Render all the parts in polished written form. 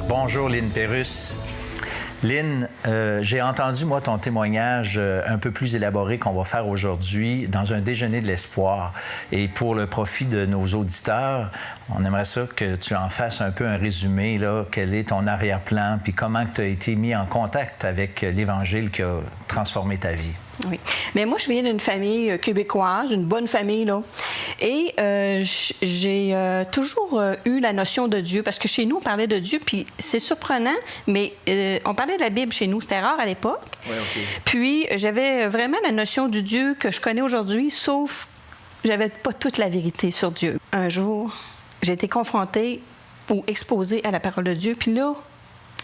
Bonjour, Lynn Pérusse. Lynn, j'ai entendu, moi, ton témoignage un peu plus élaboré qu'on va faire aujourd'hui dans un déjeuner de l'espoir. Et pour le profit de nos auditeurs, on aimerait ça que tu en fasses un peu un résumé, là, quel est ton arrière-plan, puis comment tu as été mis en contact avec l'Évangile qui a transformé ta vie. Oui. Mais moi, je viens d'une famille québécoise, une bonne famille, là. Et j'ai toujours eu la notion de Dieu, parce que chez nous, on parlait de Dieu, puis c'est surprenant, mais on parlait de la Bible chez nous. C'était rare à l'époque. Oui, OK. Puis j'avais vraiment la notion du Dieu que je connais aujourd'hui, sauf que j'avais pas toute la vérité sur Dieu. Un jour, j'ai été confrontée ou exposée à la parole de Dieu, puis là,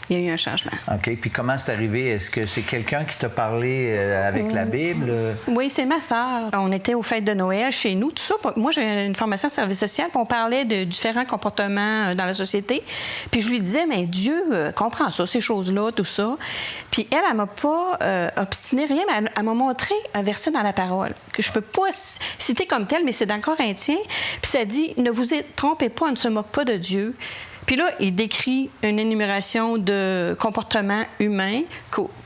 il y a eu un changement. OK. Puis comment c'est arrivé? Est-ce que c'est quelqu'un qui t'a parlé avec la Bible? Oui, c'est ma sœur. On était aux fêtes de Noël chez nous, tout ça. Moi, j'ai une formation de service social, puis on parlait de différents comportements dans la société. Puis je lui disais, mais Dieu comprend ça, ces choses-là, tout ça. Puis elle m'a pas obstiné rien, mais elle m'a montré un verset dans la parole que je peux pas citer comme tel, mais c'est dans Corinthiens. Puis ça dit, ne vous trompez pas, on ne se moque pas de Dieu. Puis là, il décrit une énumération de comportements humains.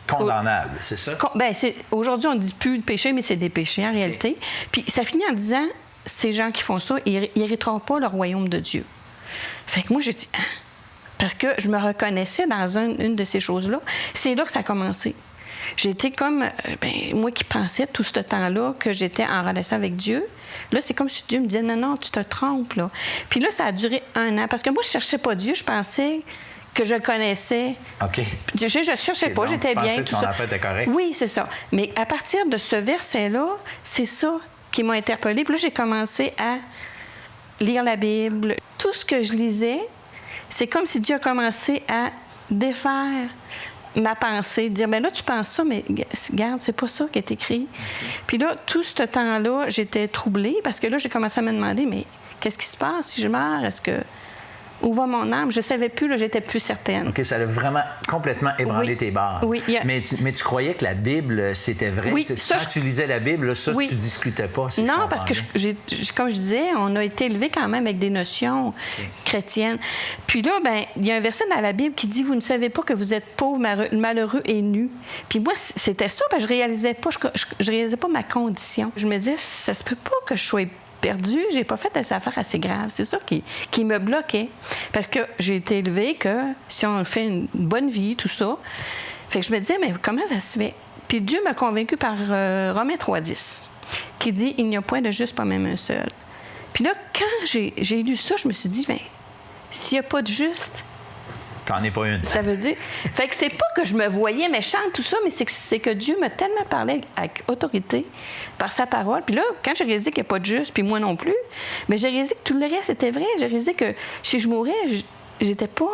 Condamnables, c'est ça? Bien, aujourd'hui, on ne dit plus de péché, mais c'est des péchés en réalité. Puis ça finit en disant, ces gens qui font ça, ils n'hériteront pas le royaume de Dieu. Fait que moi, j'ai dit, parce que je me reconnaissais dans une de ces choses-là. C'est là que ça a commencé. J'étais comme, moi qui pensais tout ce temps-là que j'étais en relation avec Dieu, là, c'est comme si Dieu me disait, non, non, tu te trompes, là. Puis là, ça a duré 1 an, parce que moi, je cherchais pas Dieu, je pensais que je le connaissais. OK. Je cherchais pas, j'étais bien, tout ça. Ton affaire était correct. Oui, c'est ça. Mais à partir de ce verset-là, c'est ça qui m'a interpellée. Puis là, j'ai commencé à lire la Bible. Tout ce que je lisais, c'est comme si Dieu a commencé à défaire ma pensée, dire, bien là, tu penses ça, mais regarde, c'est pas ça qui est écrit. Okay. Puis là, tout ce temps-là, j'étais troublée parce que là, j'ai commencé à me demander, mais qu'est-ce qui se passe si je meurs? Est-ce que... Où va mon âme? Je ne savais plus, là, j'étais plus certaine. OK, ça a vraiment complètement ébranlé tes bases. Oui. Mais tu croyais que la Bible, c'était vrai? Oui, quand tu lisais la Bible, là, ça, tu discutais pas? Si non, parce que, comme je disais, on a été élevés quand même avec des notions chrétiennes. Puis là, il y a un verset dans la Bible qui dit, vous ne savez pas que vous êtes pauvre, malheureux et nu. Puis moi, c'était ça, parce que je réalisais pas ma condition. Je me disais, ça se peut pas que je sois perdue, j'ai pas fait des affaires assez graves. C'est ça qui me bloquait. Parce que j'ai été élevée que si on fait une bonne vie, tout ça, fait que je me disais, mais comment ça se fait? Puis Dieu m'a convaincue par Romains 3,10, qui dit, il n'y a point de juste, pas même un seul. Puis là, quand j'ai lu ça, je me suis dit, bien, s'il n'y a pas de juste, t'en es pas une. Ça veut dire... Fait que c'est pas que je me voyais méchante, tout ça, mais c'est que Dieu m'a tellement parlé avec autorité par sa parole. Puis là, quand j'ai réalisé qu'il n'y a pas de juste, puis moi non plus, mais j'ai réalisé que tout le reste était vrai. J'ai réalisé que si je mourais, j'étais pas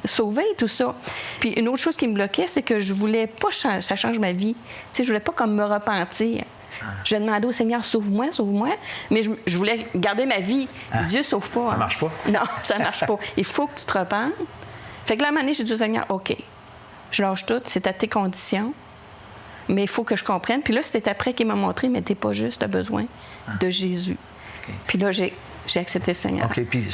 sauvée, tout ça. Puis une autre chose qui me bloquait, c'est que je voulais pas que ça change ma vie. Tu sais, je voulais pas comme me repentir. Je demandais au Seigneur, sauve-moi, sauve-moi. Mais je voulais garder ma vie. Dieu sauve pas. Ça marche pas? Non, ça marche pas. Il faut que tu te repentes. Fait que là, à un moment donné, j'ai dit au Seigneur, OK, je lâche tout, c'est à tes conditions, mais il faut que je comprenne. Puis là, c'était après qu'il m'a montré, mais t'es pas juste, t'as besoin de Jésus. Okay. Puis là, j'ai accepté le Seigneur. OK, puis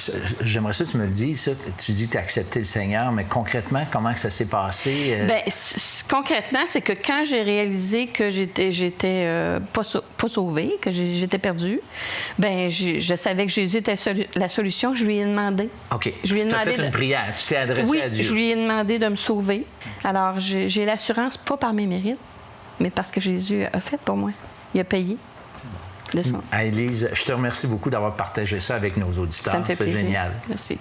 j'aimerais ça que tu me le dises, ça. Tu dis que tu as accepté le Seigneur, mais concrètement, comment que ça s'est passé? Bien, concrètement, c'est que quand j'ai réalisé que j'étais pas sauvée, que j'étais perdue, bien, je savais que Jésus était la solution. Je lui ai demandé. OK. Tu as fait une prière. Tu t'es adressé à Dieu. Oui, je lui ai demandé de me sauver. Okay. Alors, j'ai l'assurance, pas par mes mérites, mais parce que Jésus a fait pour moi. Il a payé. Élise, je te remercie beaucoup d'avoir partagé ça avec nos auditeurs. Ça me fait plaisir. C'est génial. Merci.